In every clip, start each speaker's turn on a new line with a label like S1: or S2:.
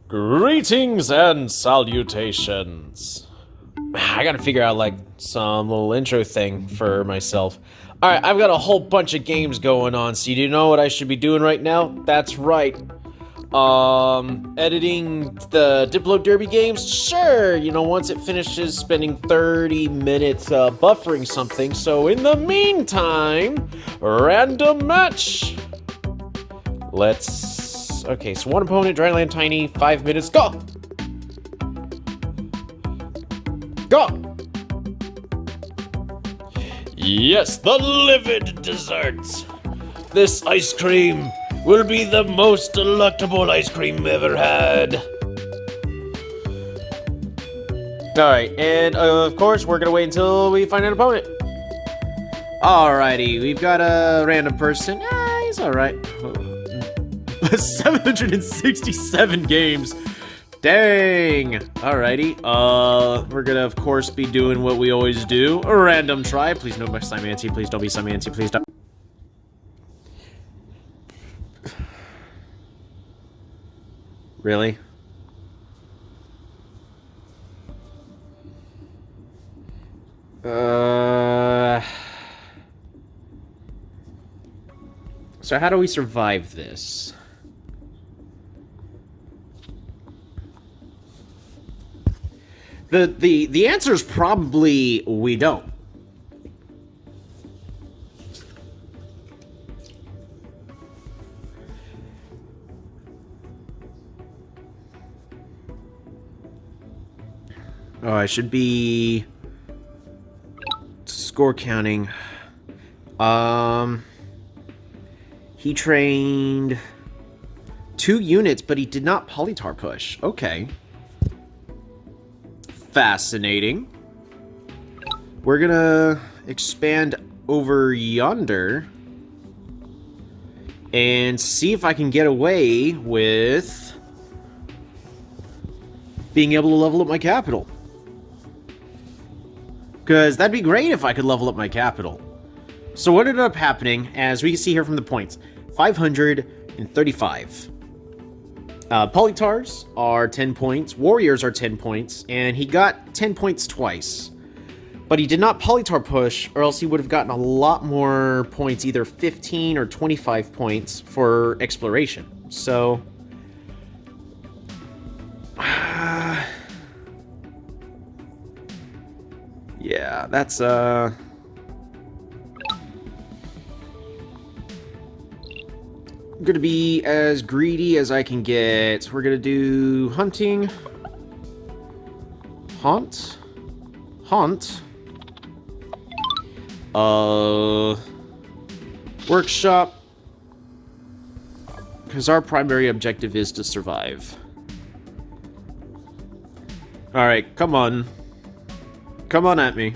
S1: Greetings and salutations. I gotta figure out, like, some little intro thing for myself. Alright, I've got a whole bunch of games going on, so you know what I should be doing right now? That's right. Editing the Diplo Derby games? Sure, once it finishes spending 30 minutes, buffering something. So in the meantime, random match! Okay, so one opponent, Dryland Tiny, 5 minutes, go! Go! Yes, the livid desserts! This ice cream will be the most delectable ice cream ever had. Alright, and of course, we're gonna wait until we find an opponent. Alrighty, we've got a random person. He's alright. 767 games. Dang. Alrighty. We're gonna, of course, be doing what we always do. A random try. Please no Simanti. Please don't be Simanti. Please don't. Really? So how do we survive this? The answer is probably we don't. Oh, I should be score counting. He trained 2 units, but he did not Polytar push. Okay. Fascinating. We're gonna expand over yonder and see if I can get away with being able to level up my capital. Because that'd be great if I could level up my capital. So what ended up happening, as we can see here from the points, 535. Polytars are 10 points, Warriors are 10 points, and he got 10 points twice. But he did not Polytar push, or else he would have gotten a lot more points, either 15 or 25 points for exploration. So yeah, that's I'm gonna be as greedy as I can get. We're gonna do hunting, haunt, workshop, because our primary objective is to survive. Alright, come on. Come on at me.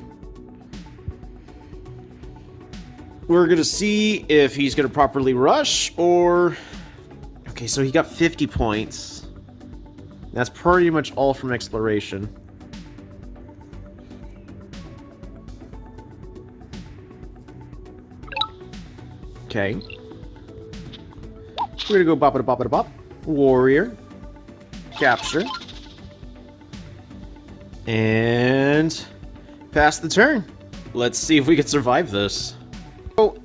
S1: We're gonna see if he's gonna properly rush, or... Okay, so he got 50 points. That's pretty much all from exploration. Okay. We're gonna go bop-a-da-bop-a-da-bop. Warrior. Capture. And... pass the turn. Let's see if we can survive this. So,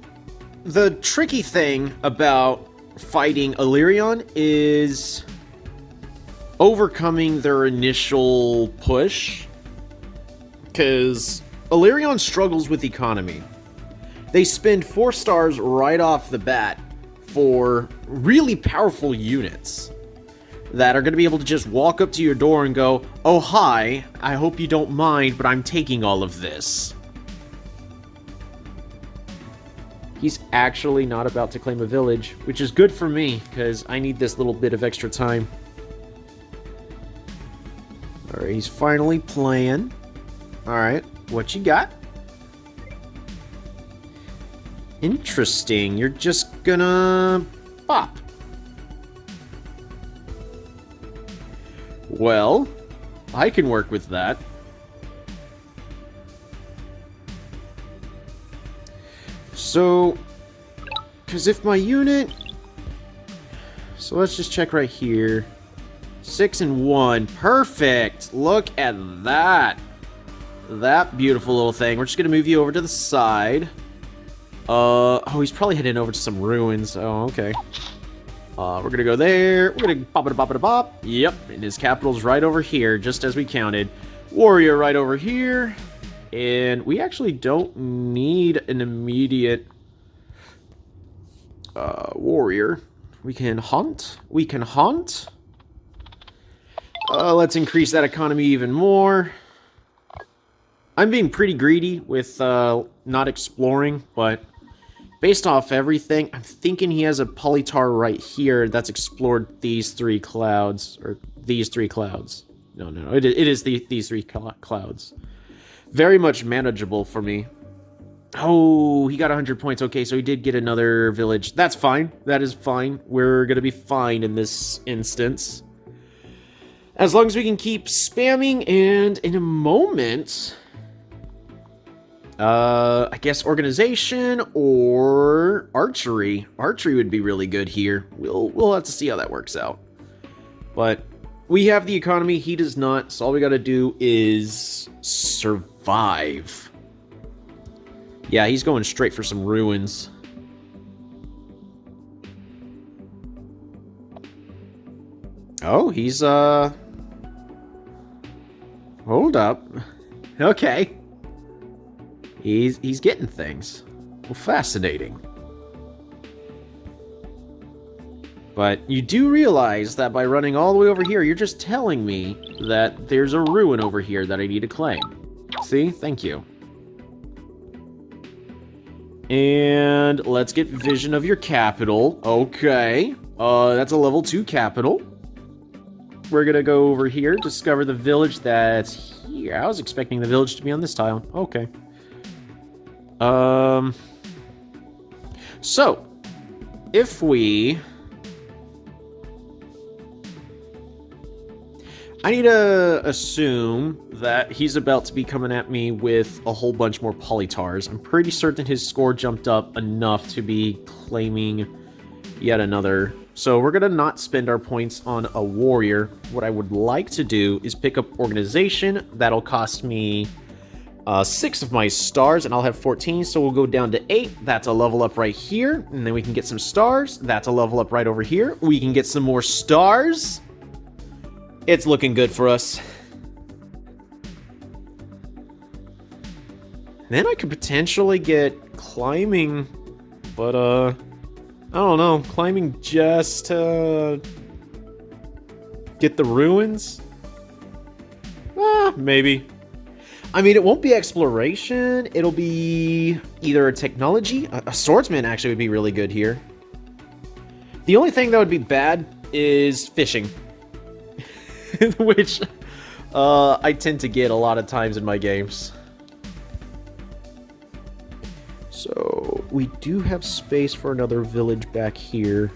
S1: the tricky thing about fighting Elyrion is overcoming their initial push, because Elyrion struggles with economy. They spend 4 stars right off the bat for really powerful units that are going to be able to just walk up to your door and go, "Oh, hi, I hope you don't mind, but I'm taking all of this." He's actually not about to claim a village, which is good for me, because I need this little bit of extra time. Alright, he's finally playing. Alright, what you got? Interesting, you're just gonna pop. Well, I can work with that. So, because if my unit... So let's just check right here. 6 and 1. Perfect. Look at that. That beautiful little thing. We're just going to move you over to the side. Oh, he's probably heading over to some ruins. Oh, okay. We're going to go there. We're going to pop. Yep, and his capital's right over here, just as we counted. Warrior right over here. And we actually don't need an immediate warrior. We can hunt. Let's increase that economy even more. I'm being pretty greedy with not exploring, but based off everything, I'm thinking he has a polytar right here that's explored these 3 clouds, or these 3 clouds. No, it is these 3 clouds. Very much manageable for me. Oh, he got 100 points. Okay, so he did get another village. That's fine. That is fine. We're going to be fine in this instance. As long as we can keep spamming, and in a moment, I guess organization or archery. Archery would be really good here. We'll have to see how that works out. But we have the economy, he does not, so all we gotta do is survive. Yeah, he's going straight for some ruins. Oh, he's, hold up. Okay. He's getting things. Well, fascinating. But you do realize that by running all the way over here, you're just telling me that there's a ruin over here that I need to claim. See? Thank you. And let's get vision of your capital. Okay. That's a level 2 capital. We're gonna go over here, discover the village that's here. I was expecting the village to be on this tile. Okay. So, if we... I need to assume that he's about to be coming at me with a whole bunch more polytars. I'm pretty certain his score jumped up enough to be claiming yet another. So we're going to not spend our points on a warrior. What I would like to do is pick up organization. That'll cost me 6 of my stars, and I'll have 14, so we'll go down to 8. That's a level up right here, and then we can get some stars. That's a level up right over here. We can get some more stars. It's looking good for us. Then I could potentially get climbing, but I don't know, climbing just to get the ruins? Maybe. I mean, it won't be exploration. It'll be either a technology. A swordsman actually would be really good here. The only thing that would be bad is fishing. Which I tend to get a lot of times in my games. So, we do have space for another village back here.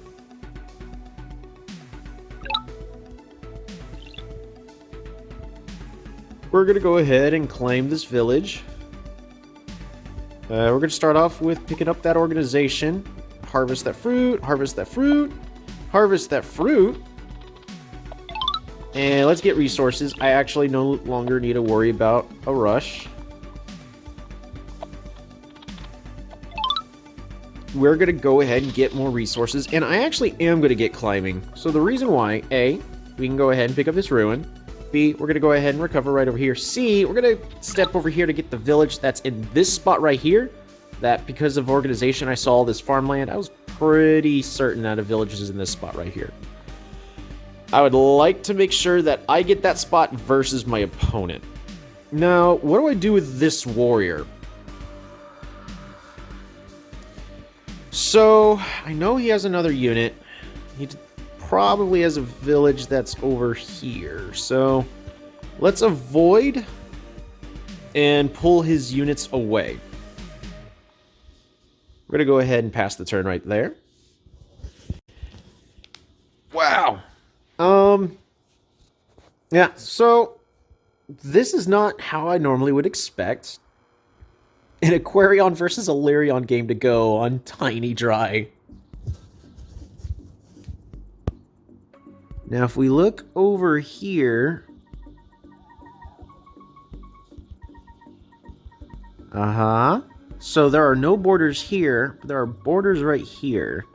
S1: We're going to go ahead and claim this village. We're going to start off with picking up that organization. Harvest that fruit, harvest that fruit, harvest that fruit. And let's get resources. I actually no longer need to worry about a rush. We're going to go ahead and get more resources. And I actually am going to get climbing. So the reason why, A, we can go ahead and pick up this ruin. B, we're going to go ahead and recover right over here. C, we're going to step over here to get the village that's in this spot right here. That because of organization, I saw this farmland. I was pretty certain that a village is in this spot right here. I would like to make sure that I get that spot versus my opponent. Now, what do I do with this warrior? So, I know he has another unit. He probably has a village that's over here. So, let's avoid and pull his units away. We're going to go ahead and pass the turn right there. Wow. Yeah, so this is not how I normally would expect an Aquarion versus Elyrion game to go on Tiny Dry. Now, if we look over here... Uh-huh. So there are no borders here, but there are borders right here.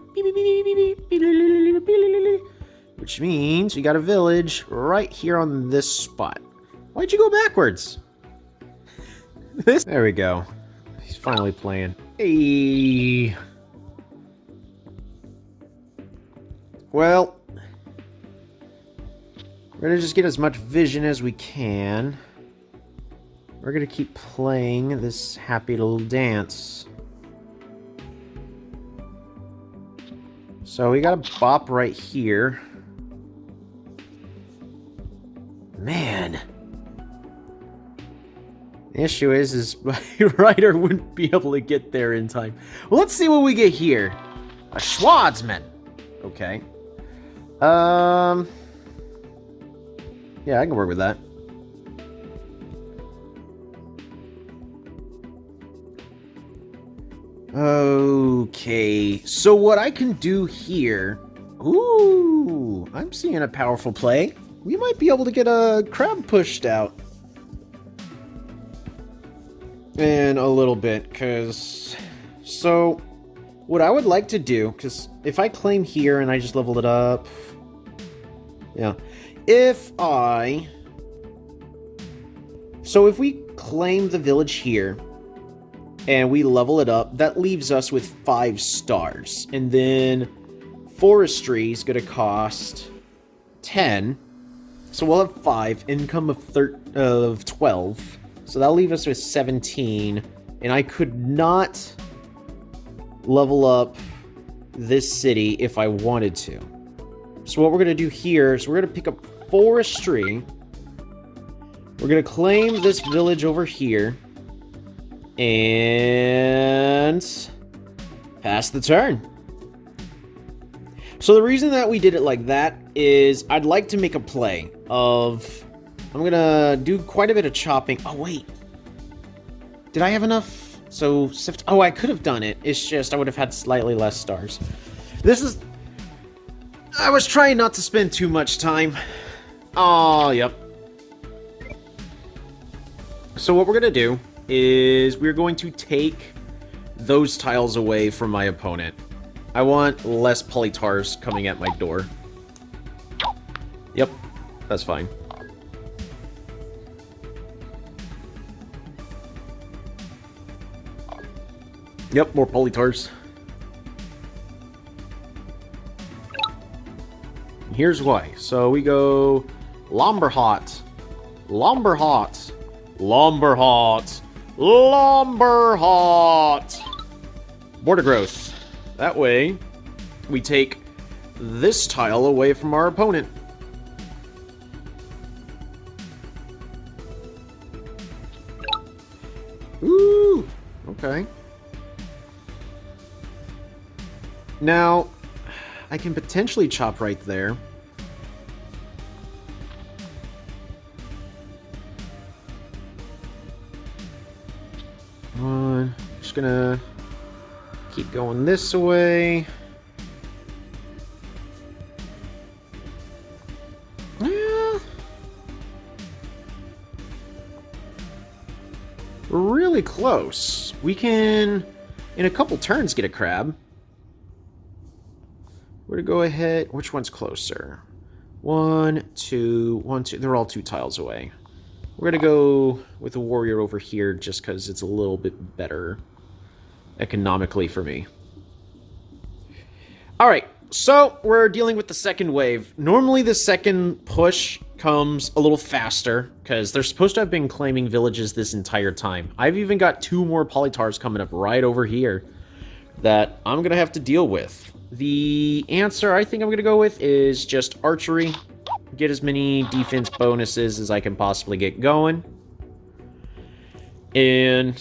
S1: Which means we got a village right here on this spot. Why'd you go backwards? There we go. He's finally playing. Hey. Well, we're gonna just get as much vision as we can. We're gonna keep playing this happy little dance. So we got a bop right here. Man. The issue is my rider wouldn't be able to get there in time. Well, let's see what we get here. A Schwarzman. Okay. Yeah, I can work with that. Okay, so what I can do here... Ooh, I'm seeing a powerful play. We might be able to get a crab pushed out. In a little bit, because... So, what I would like to do, because if I claim here and I just leveled it up... Yeah. If I... So if we claim the village here... and we level it up, that leaves us with 5 stars. And then forestry is going to cost 10. So we'll have 5, income of 12. So that'll leave us with 17. And I could not level up this city if I wanted to. So what we're going to do here is we're going to pick up forestry. We're going to claim this village over here. And pass the turn. So the reason that we did it like that is I'd like to make a play of... I'm gonna do quite a bit of chopping. Oh, wait. Did I have enough? So, sift... Oh, I could have done it. It's just I would have had slightly less stars. This is... I was trying not to spend too much time. Oh, yep. So what we're gonna do is we're going to take those tiles away from my opponent. I want less polytars coming at my door. Yep, that's fine. Yep, more polytars. Here's why. So we go Lomberhot, Lomberhot, Lomberhot, Lomberhot. Border growth. That way, we take this tile away from our opponent. Ooh, okay. Now, I can potentially chop right there. Just gonna keep going this way. Yeah. We're really close. We can, in a couple turns, get a crab. We're gonna go ahead. Which one's closer? 1, 2, 1, 2. They're all 2 tiles away. We're gonna go with a warrior over here just because it's a little bit better economically for me. Alright, so we're dealing with the second wave. Normally the second push comes a little faster because they're supposed to have been claiming villages this entire time. I've even got 2 more polytars coming up right over here that I'm gonna have to deal with. The answer I think I'm gonna go with is just archery. Get as many defense bonuses as I can possibly get going. And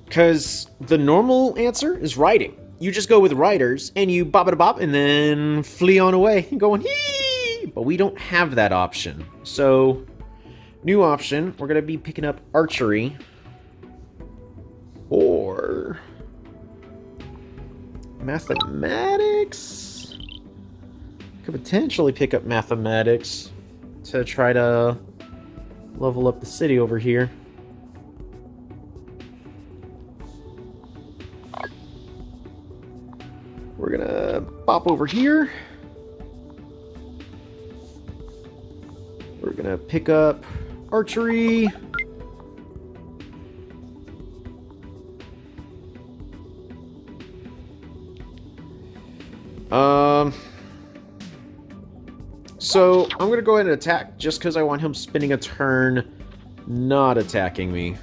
S1: because the normal answer is riding. You just go with riders and you bop it a bop and then flee on away going hee. But we don't have that option. So new option, we're gonna be picking up archery or mathematics. Could potentially pick up mathematics to try to level up the city over here. We're gonna pop over here. We're gonna pick up archery. So I'm gonna go ahead and attack just because I want him spending a turn not attacking me.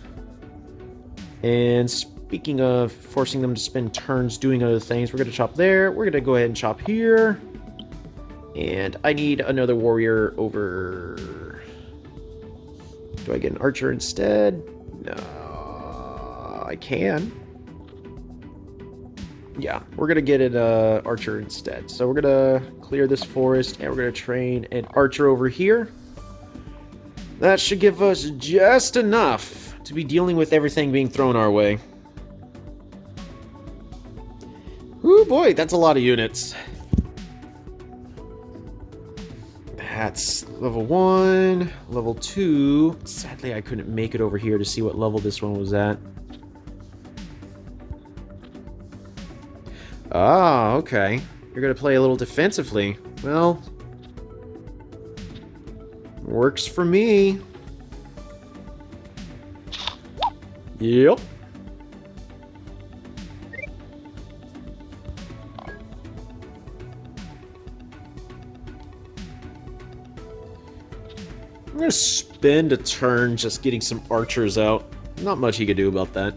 S1: And speaking of forcing them to spend turns doing other things, we're gonna chop there. We're gonna go ahead and chop here. And I need another warrior over... Do I get an archer instead? No, I can. Yeah, we're gonna get an archer instead. So we're gonna clear this forest, and we're gonna train an archer over here. That should give us just enough to be dealing with everything being thrown our way. Ooh boy, that's a lot of units. That's level 1, level 2. Sadly, I couldn't make it over here to see what level this one was at. Ah, okay. You're gonna play a little defensively. Well, works for me. Yep. I'm gonna spend a turn just getting some archers out. Not much he could do about that.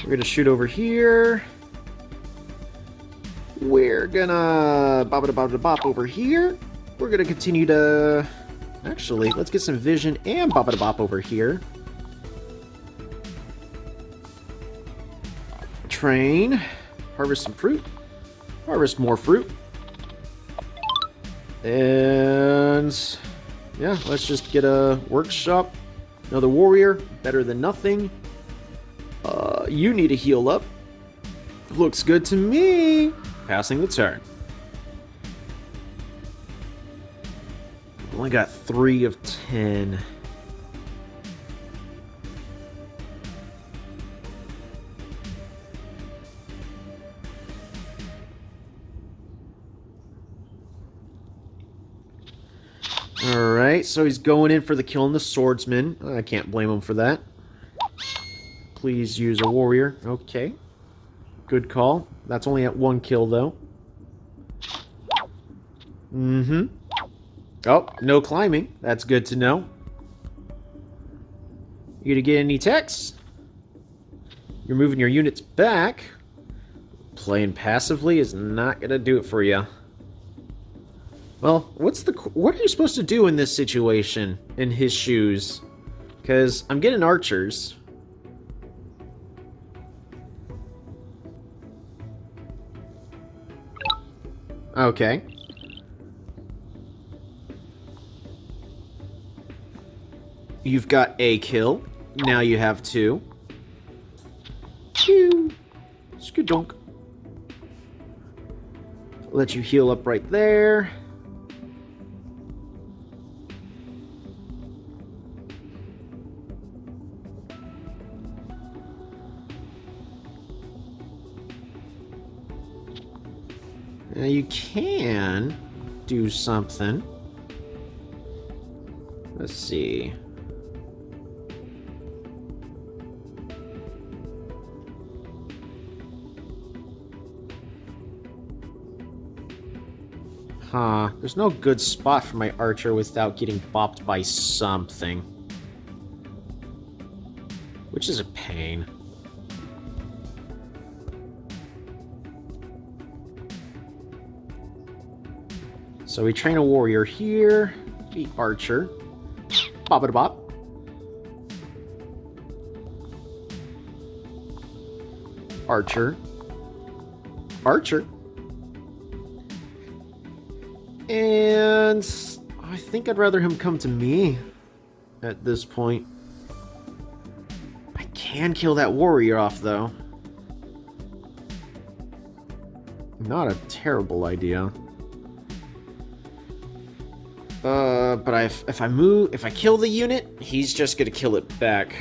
S1: We're gonna shoot over here. We're gonna bop over here. We're gonna continue to... Actually, let's get some vision and bop over here. Train. Harvest some fruit. Harvest more fruit. And... yeah, let's just get a workshop. Another warrior. Better than nothing. You need to heal up. Looks good to me. Passing the turn. Only got 3 of 10. Alright, so he's going in for the killing the swordsman. I can't blame him for that. Please use a warrior. Okay. Good call. That's only at 1 kill, though. Mm-hmm. Oh, no climbing. That's good to know. You gonna get any techs? You're moving your units back. Playing passively is not gonna do it for you. Well, what are you supposed to do in this situation, in his shoes? Because I'm getting archers. Okay. You've got a kill. Now you have 2. Pew! Skadunk. Let you heal up right there. Now you can do something. Let's see. Huh. There's no good spot for my archer without getting bopped by something. Which is a pain. So we train a warrior here. The archer. Bop-a-da-bop. Archer. Archer. And I think I'd rather him come to me at this point. I can kill that warrior off, though. Not a terrible idea. But if I kill the unit, he's just gonna kill it back.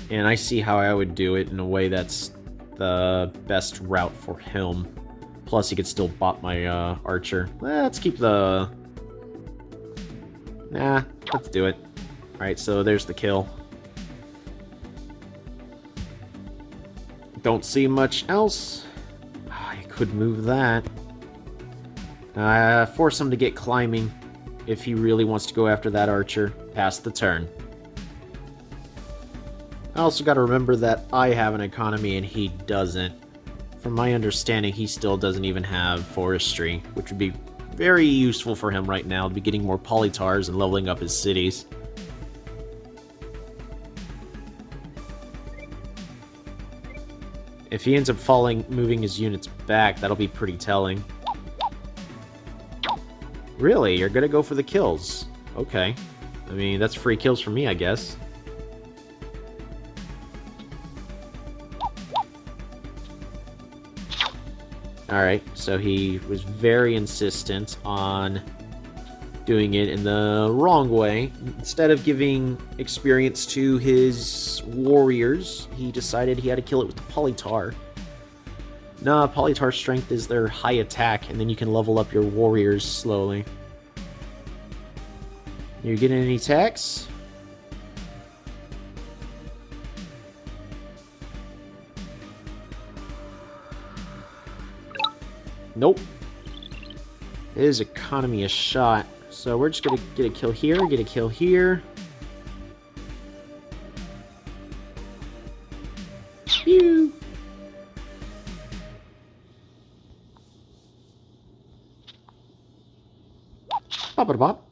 S1: And I see how I would do it in a way that's the best route for him. Plus, he could still bot my archer. Let's keep the... Nah, let's do it. Alright, so there's the kill. Don't see much else. I could move that. Force him to get climbing if he really wants to go after that archer past the turn. I also got to remember that I have an economy and he doesn't. From my understanding, he still doesn't even have forestry, which would be very useful for him right now to be getting more polytars and leveling up his cities. If he ends up moving his units back, that'll be pretty telling. Really? You're gonna go for the kills? Okay. I mean, that's free kills for me, I guess. Alright, so he was very insistent on doing it in the wrong way. Instead of giving experience to his warriors, he decided he had to kill it with the Polytar. Nah, Polytar strength is their high attack, and then you can level up your warriors slowly. You getting any attacks? Nope. His economy is shot. So we're just gonna get a kill here, get a kill here. Pew! Bop-a-da-bop.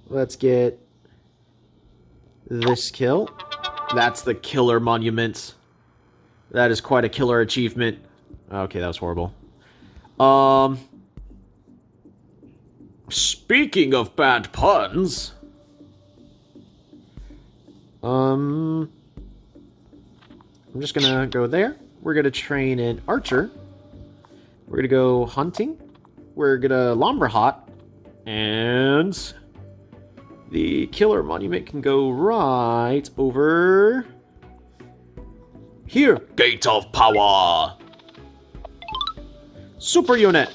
S1: Let's get this kill. That's the killer monument. That is quite a killer achievement. Okay, that was horrible. Speaking of bad puns, I'm just gonna go there. We're gonna train an archer. We're gonna go hunting. We're gonna lumberhot, and the killer monument can go right over here. Gate of Power. Super unit.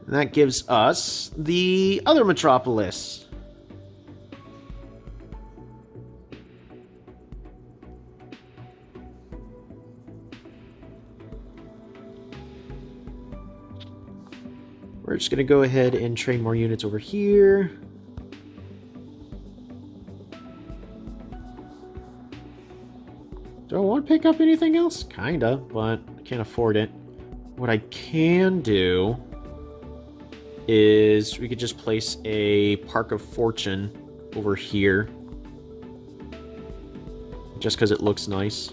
S1: And that gives us the other metropolis. We're just going to go ahead and train more units over here. Do I want to pick up anything else? Kinda, but I can't afford it. What I can do is we could just place a Park of Fortune over here. Just because it looks nice.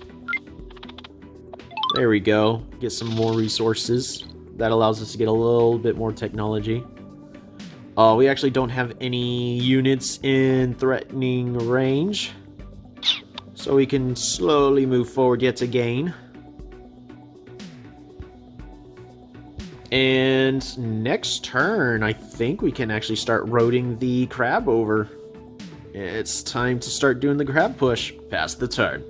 S1: There we go. Get some more resources. That allows us to get a little bit more technology. We actually don't have any units in threatening range. So we can slowly move forward yet again. And next turn, I think we can actually start roading the crab over. It's time to start doing the crab push past the turn.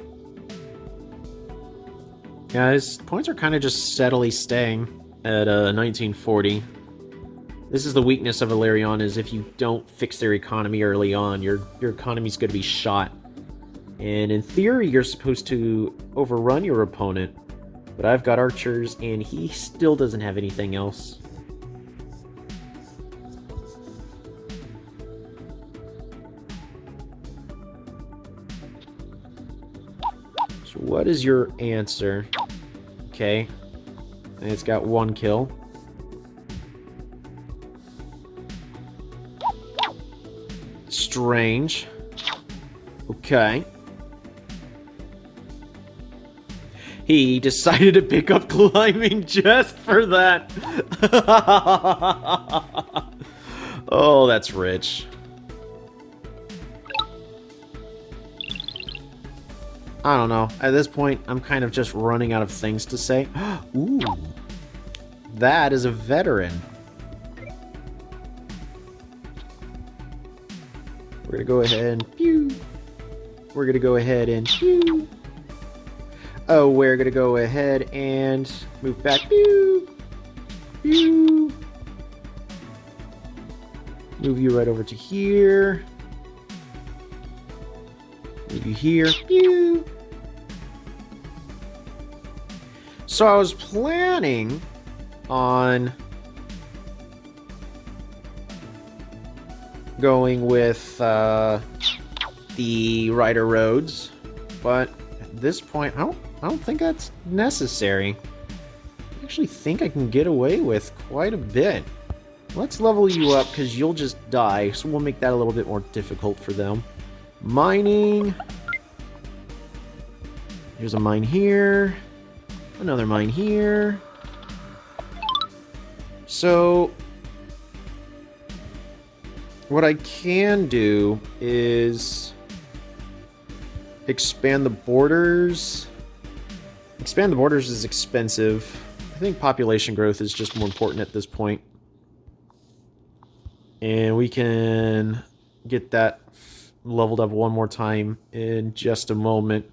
S1: Guys, points are kind of just steadily staying at 1940. This is the weakness of Elyrion, is if you don't fix their economy early on, your economy's going to be shot. And in theory, you're supposed to overrun your opponent. But I've got archers, and he still doesn't have anything else. So what is your answer? Okay. It's got 1 kill. Strange. Okay. He decided to pick up climbing just for that. Oh, that's rich. I don't know. At this point, I'm kind of just running out of things to say. Ooh. That is a veteran. We're gonna go ahead and pew. We're gonna go ahead and pew. Oh, we're gonna go ahead and move back. Pew. Pew. Move you right over to here. Move you here. Pew. So I was planning on going with the Rider Roads, but at this point, I don't think that's necessary. I actually think I can get away with quite a bit. Let's level you up, because you'll just die, so we'll make that a little bit more difficult for them. Mining. Here's a mine here. Another mine here. So what I can do is expand the borders. Expand the borders is expensive. I think population growth is just more important at this point. And we can get that leveled up one more time in just a moment.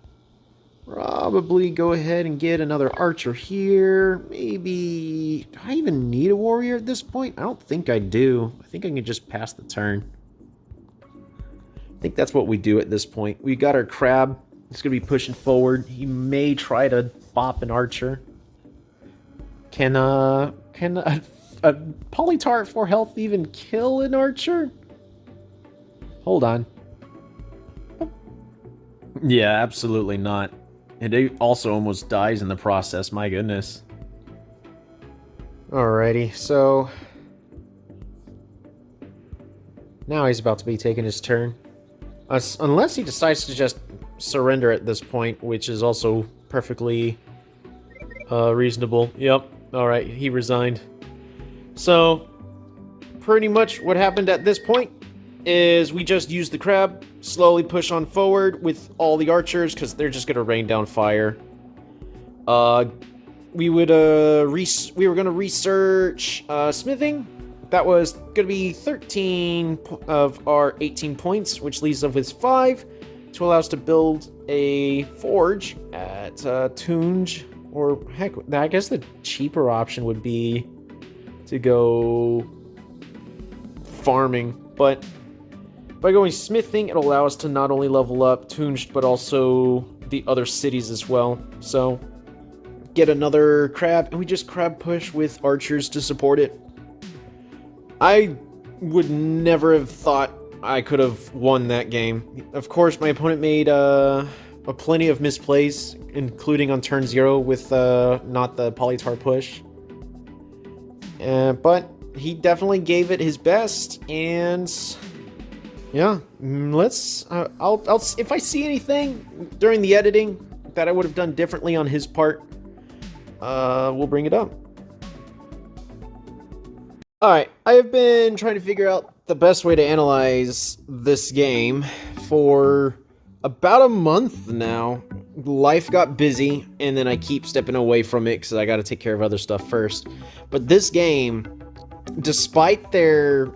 S1: Probably go ahead and get another archer here. Maybe... do I even need a warrior at this point? I don't think I do. I think I can just pass the turn. I think that's what we do at this point. We got our crab. He's going to be pushing forward. He may try to bop an archer. Can a Polytar at 4 health even kill an archer? Hold on. Yeah, absolutely not. And it also almost dies in the process, my goodness. Alrighty, so... now he's about to be taking his turn. Unless he decides to just surrender at this point, which is also perfectly reasonable. Yep, alright, he resigned. So, pretty much what happened at this point is we just used the crab, slowly push on forward with all the archers, because they're just going to rain down fire. We were going to research smithing. That was going to be 13 of our 18 points, which leaves us with 5 to allow us to build a forge at Tunge. Or, heck, I guess the cheaper option would be to go farming, but by going smithing, it'll allow us to not only level up Tunge, but also the other cities as well. So, get another crab, and we just crab push with archers to support it. I would never have thought I could have won that game. Of course, my opponent made a plenty of misplays, including on turn 0 with not the Polytar push. But he definitely gave it his best, and yeah, let's. I'll if I see anything during the editing that I would have done differently on his part, we'll bring it up. Alright, I have been trying to figure out the best way to analyze this game for about a month now. Life got busy, and then I keep stepping away from it because I got to take care of other stuff first. But this game, despite there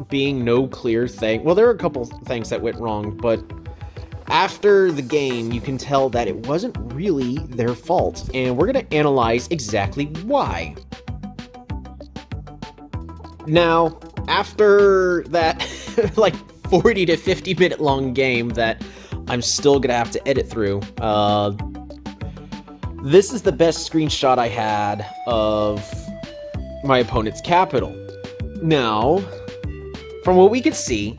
S1: being no clear thing... well, there are a couple things that went wrong, but after the game, you can tell that it wasn't really their fault. And we're going to analyze exactly why. Now, after that, like, 40 to 50 minute long game that I'm still gonna have to edit through, this is the best screenshot I had of my opponent's capital. Now, from what we could see,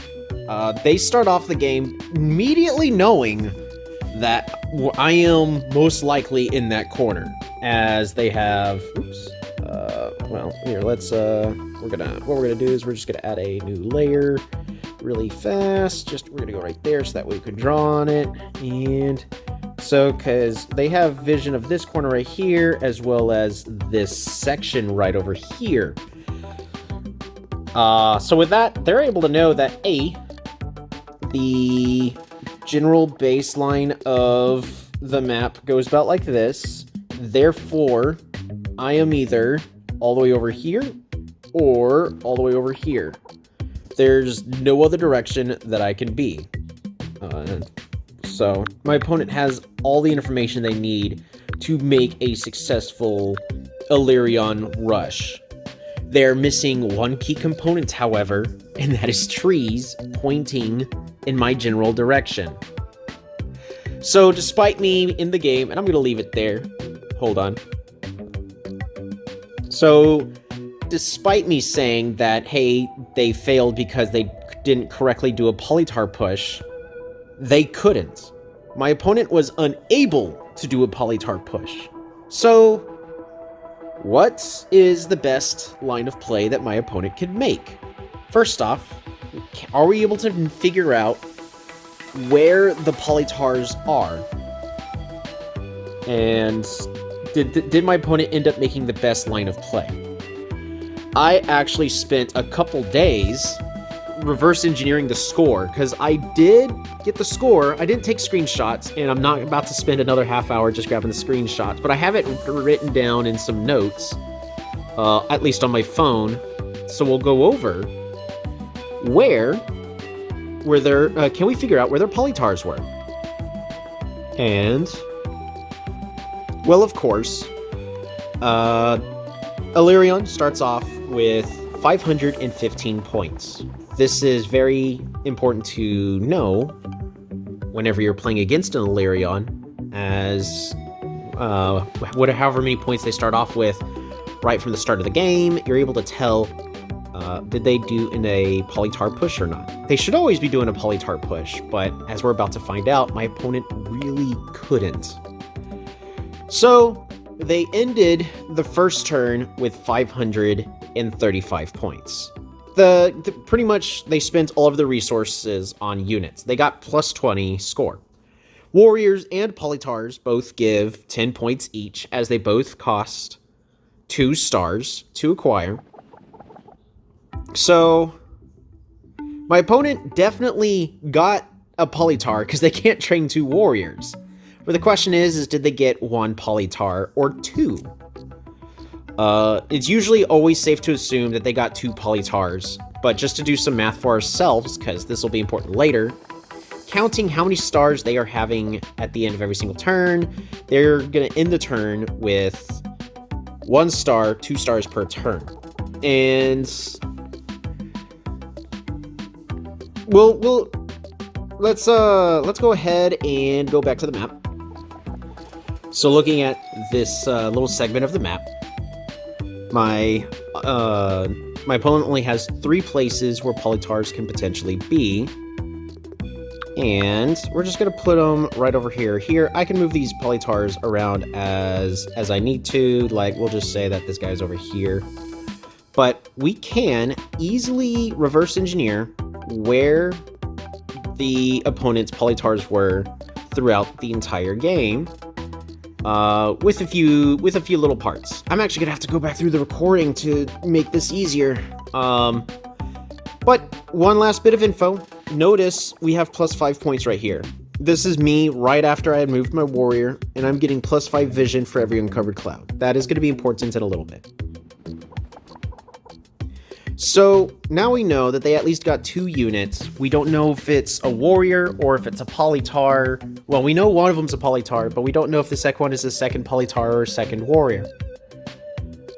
S1: they start off the game immediately knowing that I am most likely in that corner, as they have. Oops. Well, here, let's. What we're gonna do is we're just gonna add a new layer, really fast. We're gonna go right there, so that way we can draw on it, and so because they have vision of this corner right here, as well as this section right over here. So with that, they're able to know that the general baseline of the map goes about like this. Therefore, I am either all the way over here or all the way over here. There's no other direction that I can be. So my opponent has all the information they need to make a successful Elyrion rush. They're missing one key component, however, and that is trees pointing in my general direction. So despite me in the game, and I'm going to leave it there. Hold on. So despite me saying that, hey, they failed because they didn't correctly do a Polytar push, they couldn't. My opponent was unable to do a Polytar push. So what is the best line of play that my opponent can make? First off, are we able to figure out where the Polytars are? And did my opponent end up making the best line of play? I actually spent a couple days reverse engineering the score, because I did get the score. I didn't take screenshots, and I'm not about to spend another half hour just grabbing the screenshots, but I have it written down in some notes, at least on my phone. So we'll go over where there, can we figure out where their Polytars were? And, well, of course, Elyrion starts off with 515 points. This is very important to know whenever you're playing against an Elyrion, as however many points they start off with right from the start of the game, you're able to tell did they do in a Polytar push or not. They should always be doing a Polytar push, but as we're about to find out, my opponent really couldn't. So they ended the first turn with 535 points. Pretty much they spent all of the resources on units. They got plus 20 score. Warriors and Polytars both give 10 points each, as they both cost 2 stars to acquire. So my opponent definitely got a Polytar because they can't train 2 warriors. But the question is did they get 1 Polytar or 2? It's usually always safe to assume that they got 2 Polytars, but just to do some math for ourselves, because this will be important later, counting how many stars they are having at the end of every single turn, they're going to end the turn with 1 star, 2 stars per turn. And let's go ahead and go back to the map. So looking at this little segment of the map, my opponent only has 3 places where Polytars can potentially be, and we're just gonna put them right over here. Here, I can move these Polytars around as I need to. Like, we'll just say that this guy's over here, but we can easily reverse engineer where the opponent's Polytars were throughout the entire game. With a few little parts. I'm actually gonna have to go back through the recording to make this easier. But one last bit of info. Notice we have plus 5 points right here. This is me right after I had moved my warrior, and I'm getting plus 5 vision for every uncovered cloud. That is going to be important in a little bit. So now we know that they at least got 2 units. We don't know if it's a warrior or if it's a Polytar. Well, we know one of them's a Polytar, but we don't know if the second one is a second Polytar or a second warrior.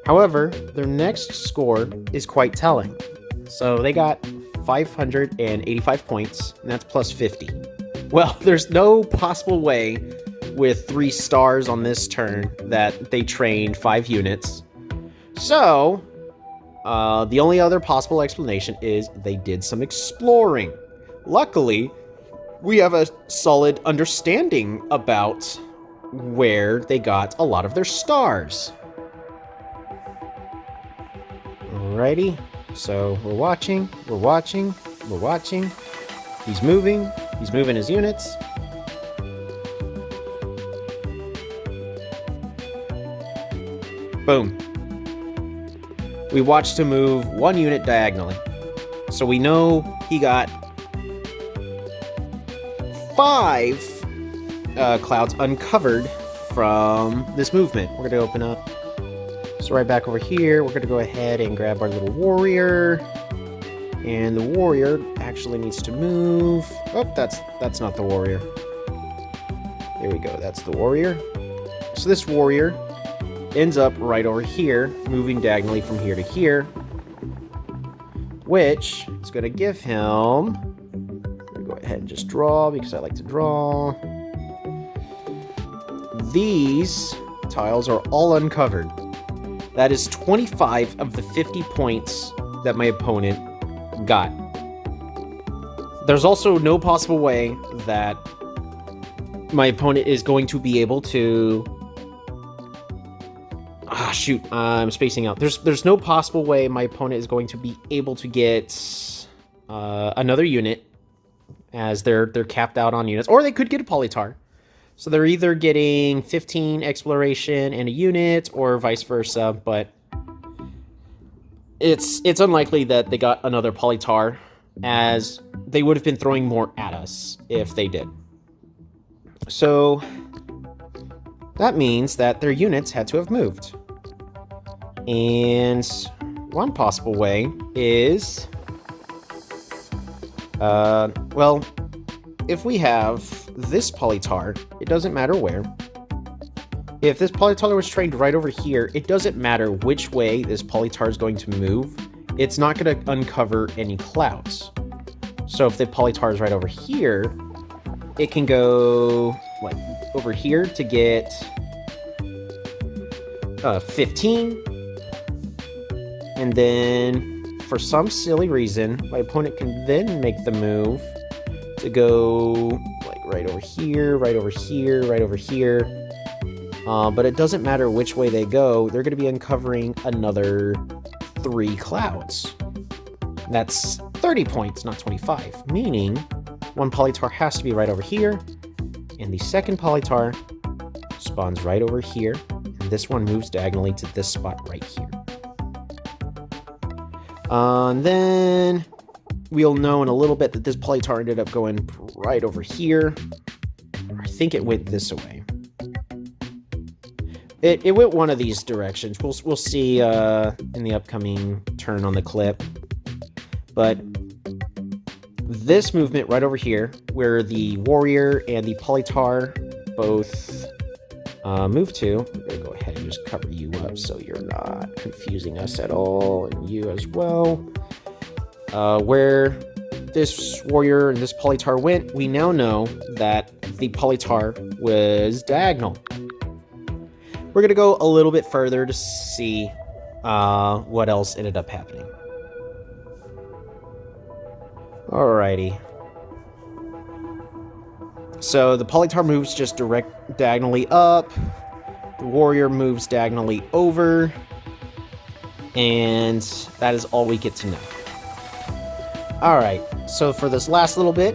S1: However, their next score is quite telling. So they got 585 points, and that's plus 50. Well, there's no possible way with 3 stars on this turn that they trained 5 units. So the only other possible explanation is they did some exploring. Luckily, we have a solid understanding about where they got a lot of their stars. Alrighty, so we're watching. He's moving his units. Boom. We watched him move 1 unit diagonally. So we know he got 5 clouds uncovered from this movement. We're going to open up. So right back over here, we're going to go ahead and grab our little warrior. And the warrior actually needs to move. Oh, that's not the warrior. There we go. That's the warrior. So this warrior ends up right over here, moving diagonally from here to here, which is going to give him... I'm going to go ahead and just draw, because I like to draw. These tiles are all uncovered. That is 25 of the 50 points that my opponent got. There's also no possible way that my opponent is going to be able to... shoot, I'm spacing out. There's no possible way my opponent is going to be able to get another unit, as they're capped out on units, or they could get a Polytar. So they're either getting 15 exploration and a unit, or vice versa, but it's unlikely that they got another Polytar, as they would have been throwing more at us if they did. So that means that their units had to have moved. And one possible way is, well, if we have this Polytar, it doesn't matter where. If this Polytar was trained right over here, it doesn't matter which way this Polytar is going to move. It's not going to uncover any clouds. So if the Polytar is right over here, it can go like over here to get 15. And then, for some silly reason, my opponent can then make the move to go, like, right over here, right over here, right over here. But it doesn't matter which way they go, they're going to be uncovering another 3 clouds. That's 30 points, not 25, meaning one Polytar has to be right over here, and the second Polytar spawns right over here, and this one moves diagonally to this spot right here. And then we'll know in a little bit that this Polytar ended up going right over here. I think it went this way. It went one of these directions. We'll see in the upcoming turn on the clip. But this movement right over here, where the warrior and the Polytar both move to, I'm gonna go ahead and just cover you up so you're not confusing us at all, and you as well. Where this warrior and this Polytar went, we now know that the Polytar was diagonal. We're gonna go a little bit further to see what else ended up happening. Alrighty. So the Polytar moves just diagonally up. The warrior moves diagonally over. And that is all we get to know. Alright, so for this last little bit,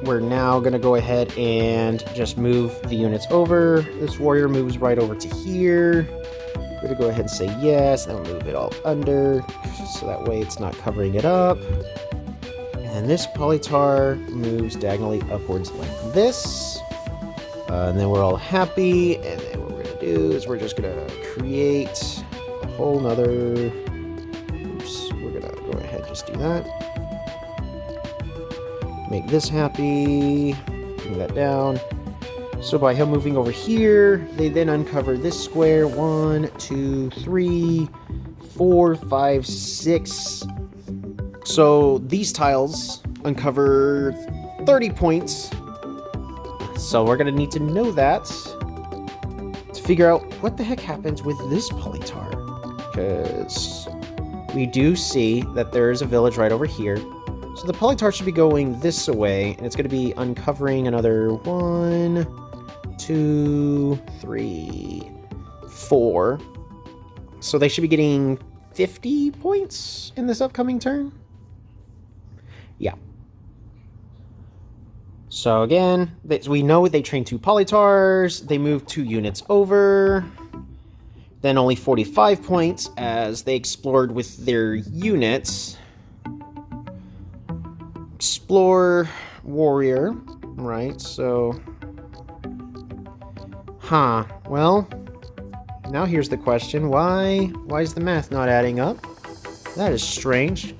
S1: we're now going to go ahead and just move the units over. This warrior moves right over to here. We're going to go ahead and say yes, and then move it all under, so that way it's not covering it up. And this Polytar moves diagonally upwards like this. And then we're all happy. And then what we're going to do is we're just going to create a whole nother... Oops, we're going to go ahead and just do that. Make this happy. Bring that down. So by him moving over here, they then uncover this square. 1, 2, 3, 4, 5, 6... So these tiles uncover 30 points. So we're going to need to know that to figure out what the heck happens with this Polytar. Because we do see that there is a village right over here. So the Polytar should be going this way, and it's going to be uncovering another 1, 2, 3, 4. So they should be getting 50 points in this upcoming turn? Yeah. So again, we know they trained 2 Polytars, they moved 2 units over, then only 45 points as they explored with their units. Explore warrior, right? So, well, now here's the question. Why is the math not adding up? That is strange.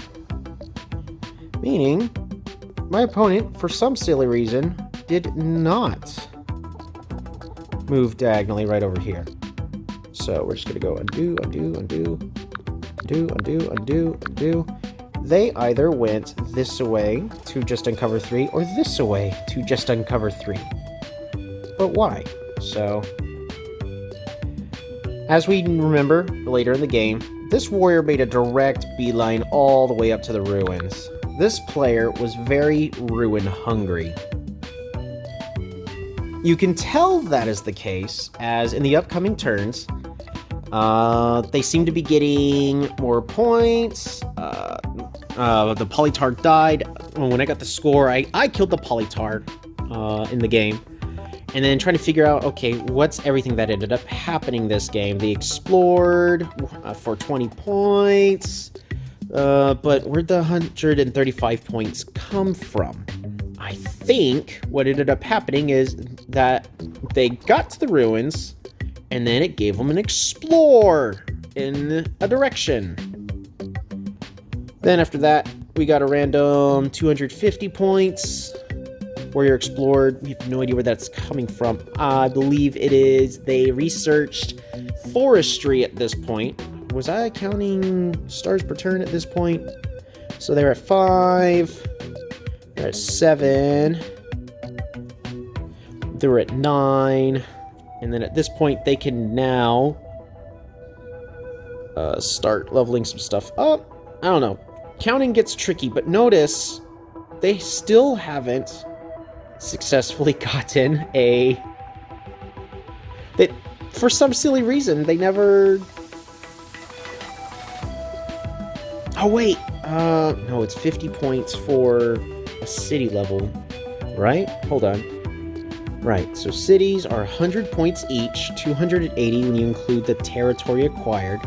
S1: Meaning, my opponent, for some silly reason, did not move diagonally right over here. So we're just going to go undo, undo, undo, undo, undo, undo, undo. They either went this away to just uncover 3, or this away to just uncover 3. But why? So, as we remember later in the game, this warrior made a direct beeline all the way up to the ruins. This player was very ruin hungry. You can tell that is the case, as in the upcoming turns, they seem to be getting more points. The Polytar died. When I got the score, I killed the Polytar in the game. And then trying to figure out, okay, what's everything that ended up happening this game? They explored for 20 points. But where'd the 135 points come from? I think what ended up happening is that they got to the ruins, and then it gave them an explore in a direction. Then after that, we got a random 250 points. Warrior explored. We have no idea where that's coming from. I believe it is they researched forestry at this point. Was I counting stars per turn at this point? So they're at 5. They're at 7. They're at 9. And then at this point, they can now start leveling some stuff up. I don't know. Counting gets tricky, but notice they still haven't successfully gotten a... for some silly reason, they never... Oh, wait. No, it's 50 points for a city level, right? Hold on. Right, so cities are 100 points each, 280 when you include the territory acquired.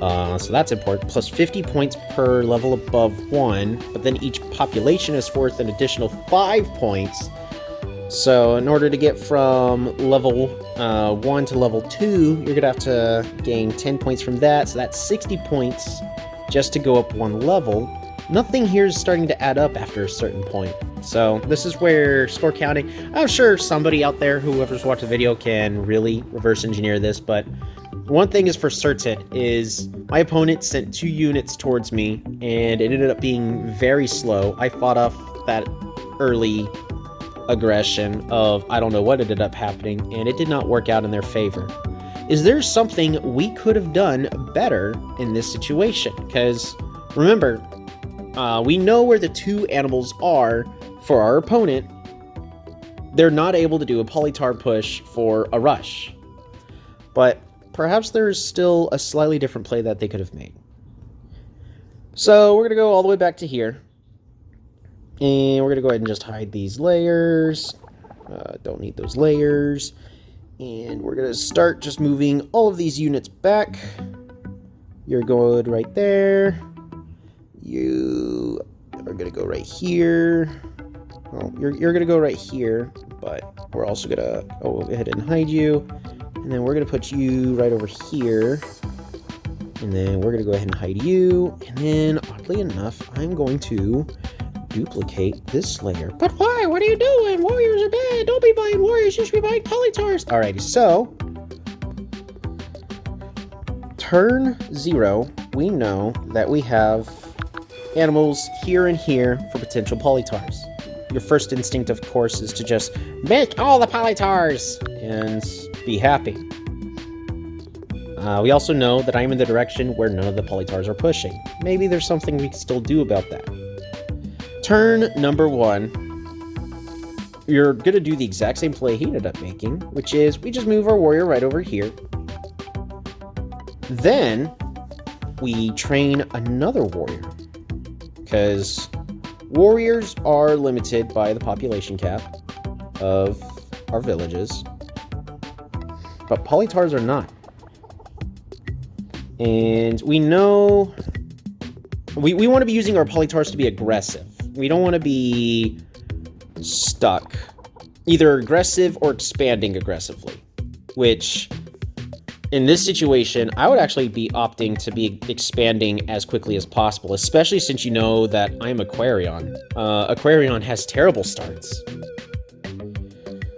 S1: So that's important. Plus 50 points per level above 1, but then each population is worth an additional 5 points. So in order to get from level 1 to level 2, you're going to have to gain 10 points from that. So that's 60 points just to go up 1 level. Nothing here is starting to add up after a certain point. So this is where score counting... I'm sure somebody out there, whoever's watched the video, can really reverse engineer this, but one thing is for certain is my opponent sent 2 units towards me, and it ended up being very slow. I fought off that early aggression of I don't know what ended up happening, and it did not work out in their favor. Is there something we could have done better in this situation? Because remember, we know where the 2 animals are for our opponent. They're not able to do a Polytar push for a rush. But perhaps there's still a slightly different play that they could have made. So we're going to go all the way back to here. And we're going to go ahead and just hide these layers. Don't need those layers. And we're going to start just moving all of these units back. You're good right there. You are going to go right here. Well, you're going to go right here, but we're also going to go ahead and hide you. And then we're going to put you right over here. And then we're going to go ahead and hide you. And then, oddly enough, I'm going to duplicate this layer. But why? What are you doing? Warriors are bad. Don't be buying warriors. You should be buying Polytars. Alrighty, so turn 0, we know that we have animals here and here for potential Polytars. Your first instinct, of course, is to just make all the Polytars and be happy. We also know that I'm in the direction where none of the Polytars are pushing. Maybe there's something we can still do about that. turn number 1, you're going to do the exact same play he ended up making, which is we just move our warrior right over here. Then we train another warrior, because warriors are limited by the population cap of our villages, but polytars are not. And we know we want to be using our polytars to be aggressive. We don't want to be stuck, either aggressive or expanding aggressively, which in this situation, I would actually be opting to be expanding as quickly as possible, especially since you know that I'm Aquarion. Aquarion has terrible starts.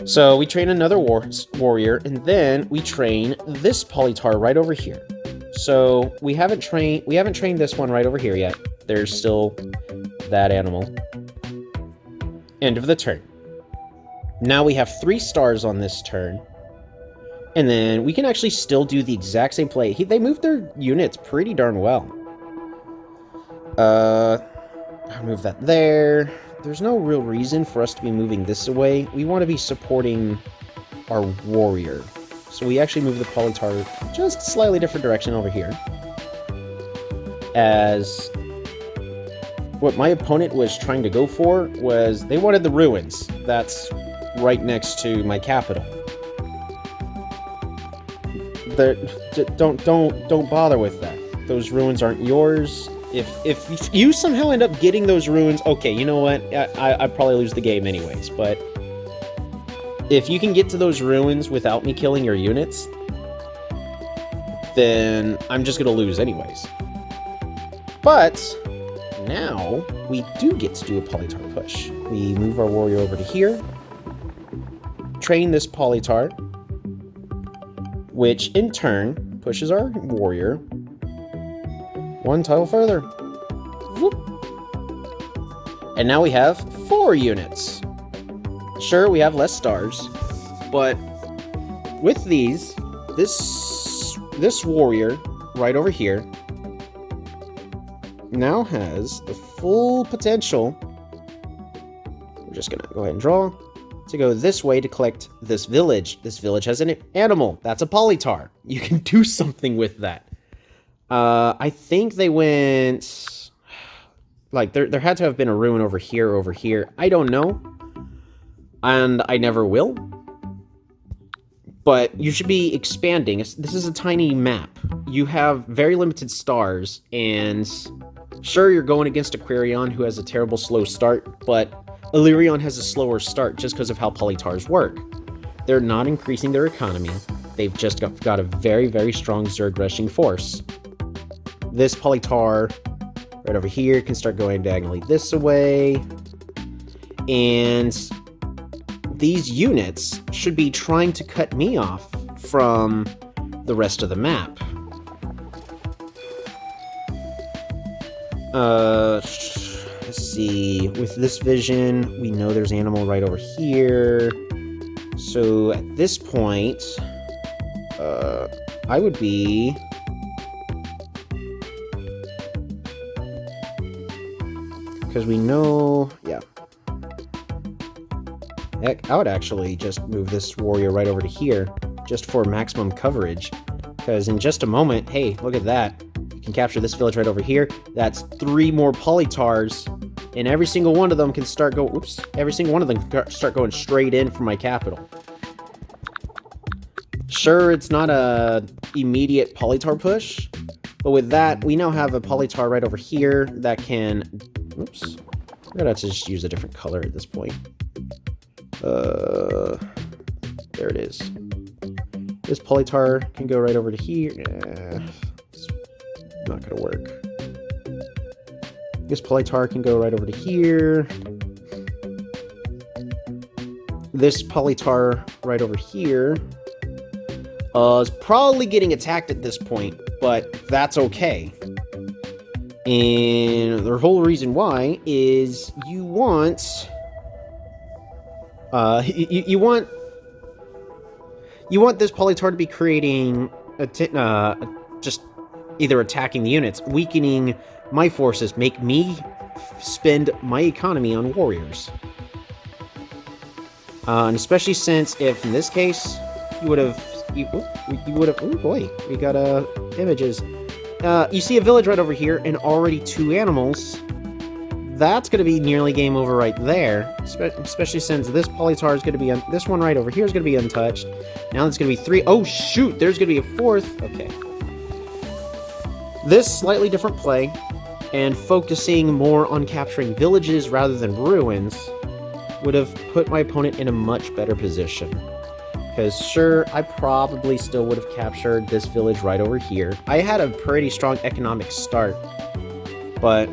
S1: So we train another warrior, and then we train this polytar right over here. So we haven't trained this one right over here yet. There's still that animal. End of the turn. Now we have 3 stars on this turn. And then we can actually still do the exact same play. They moved their units pretty darn well. I'll move that there. There's no real reason for us to be moving this away. We want to be supporting our warrior. So we actually move the polytar just a slightly different direction over here. As what my opponent was trying to go for was they wanted the ruins. That's right next to my capital. Don't bother with that. Those ruins aren't yours. If you somehow end up getting those ruins, okay, you know what? I'd probably lose the game anyways, but if you can get to those ruins without me killing your units, then I'm just gonna lose anyways. But now we do get to do a polytar push. We move our warrior over to here, train this polytar, which in turn pushes our warrior 1 tile further. Whoop. And now we have 4 units. Sure, we have less stars, but with these, this warrior right over here now has the full potential. We're just gonna go ahead and draw to go this way to collect this village. This village has an animal. That's a polytar. You can do something with that. I think they went... Like, there had to have been a ruin over here. I don't know. And I never will. But you should be expanding. This is a tiny map. You have very limited stars, and sure, you're going against Aquarion, who has a terrible slow start, but Elyrion has a slower start just because of how polytars work. They're not increasing their economy. They've just got a very, very strong Zerg rushing force. This polytar right over here can start going diagonally this way. And these units should be trying to cut me off from the rest of the map. Let's see. With this vision, we know there's animal right over here. So at this point, I would be... Because we know... Yeah. Heck, I would actually just move this warrior right over to here, just for maximum coverage. Because in just a moment, hey, look at that. You can capture this village right over here. That's 3 more polytars, and every single one of them can start go. Oops! Every single one of them can start going straight in for my capital. Sure, it's not a immediate polytar push, but with that, we now have a polytar right over here that can. Oops! I'm gonna have to just use a different color at this point. There it is. This polytar can go right over to here. It's not gonna work. This polytar can go right over to here. This polytar right over here is probably getting attacked at this point, but that's okay. And the whole reason why is you want... you want this polytar to be creating just either attacking the units, weakening my forces make me spend my economy on warriors. And especially since if, in this case, you would have... Oh boy, we got images. You see a village right over here and already 2 animals. That's going to be nearly game over right there, especially since this Polytar is going to be... this one right over here is going to be untouched. Now there's going to be 3... Oh, shoot! There's going to be a 4th. Okay. This slightly different play, and focusing more on capturing villages rather than ruins, would have put my opponent in a much better position. Because, sure, I probably still would have captured this village right over here. I had a pretty strong economic start, but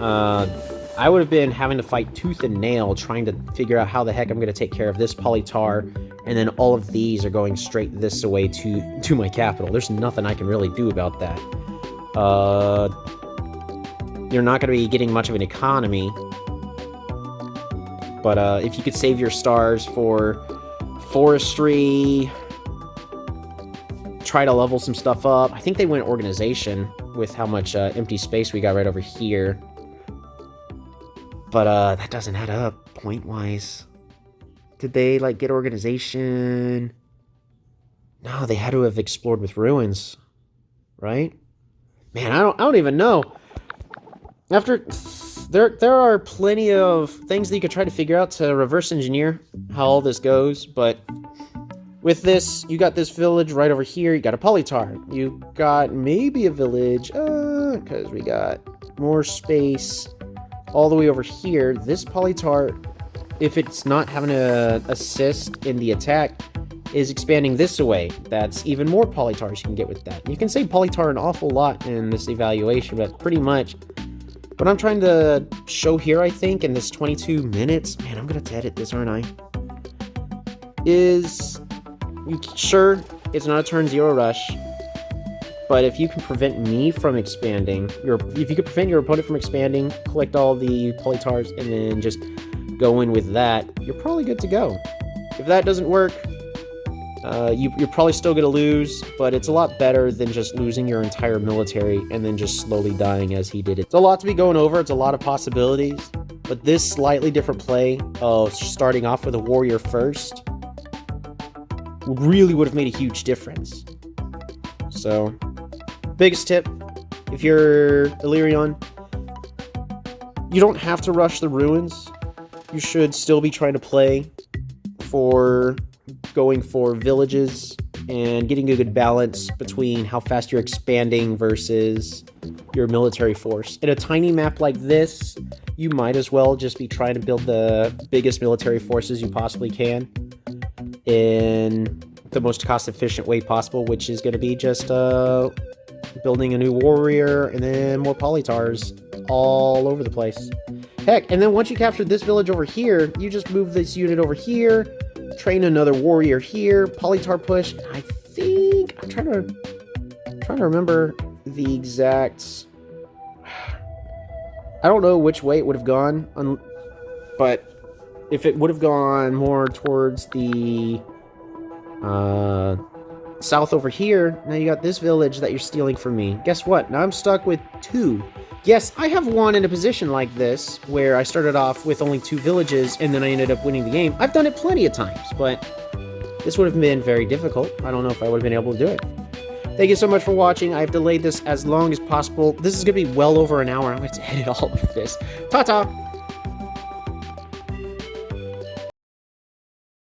S1: I would have been having to fight tooth and nail trying to figure out how the heck I'm going to take care of this Polytar, and then all of these are going straight this way to my capital. There's nothing I can really do about that. You're not going to be getting much of an economy, but if you could save your stars for forestry, try to level some stuff up. I think they went organization with how much empty space we got right over here. But that doesn't add up point-wise. Did they, like, get organization? No, they had to have explored with ruins, right? Man, I don't even know. After... There are plenty of things that you could try to figure out to reverse engineer how all this goes, but with this, you got this village right over here, you got a Polytar. You got maybe a village, because we got more space all the way over here. This Polytar, if it's not having to assist in the attack, is expanding this away. That's even more Polytars you can get with that. You can say Polytar an awful lot in this evaluation, but pretty much what I'm trying to show here, I think, in this 22 minutes... Man, I'm going to edit this, aren't I? Is... Sure, it's not a turn 0 rush, but if you can prevent me from expanding... If you could prevent your opponent from expanding, collect all the Polytars, and then just go in with that, you're probably good to go. If that doesn't work, you're probably still going to lose, but it's a lot better than just losing your entire military and then just slowly dying as he did it. It's a lot to be going over, it's a lot of possibilities, but this slightly different play of starting off with a warrior first really would have made a huge difference. So, biggest tip, if you're Elyrion, you don't have to rush the ruins. You should still be trying to play for going for villages and getting a good balance between how fast you're expanding versus your military force. In a tiny map like this, you might as well just be trying to build the biggest military forces you possibly can in the most cost-efficient way possible, which is going to be just building a new warrior and then more Polytars all over the place. Heck, and then once you capture this village over here, you just move this unit over here, train another warrior here, Polytar push. I think I'm trying to remember the exact... I don't know which way it would have gone, but if it would have gone more towards the south over here, now you got this village that you're stealing from me. Guess what? Now I'm stuck with 2. Yes, I have won in a position like this, where I started off with only 2 villages, and then I ended up winning the game. I've done it plenty of times, but this would have been very difficult. I don't know if I would have been able to do it. Thank you so much for watching. I've delayed this as long as possible. This is going to be well over an hour. I'm going to edit all of this. Ta-ta!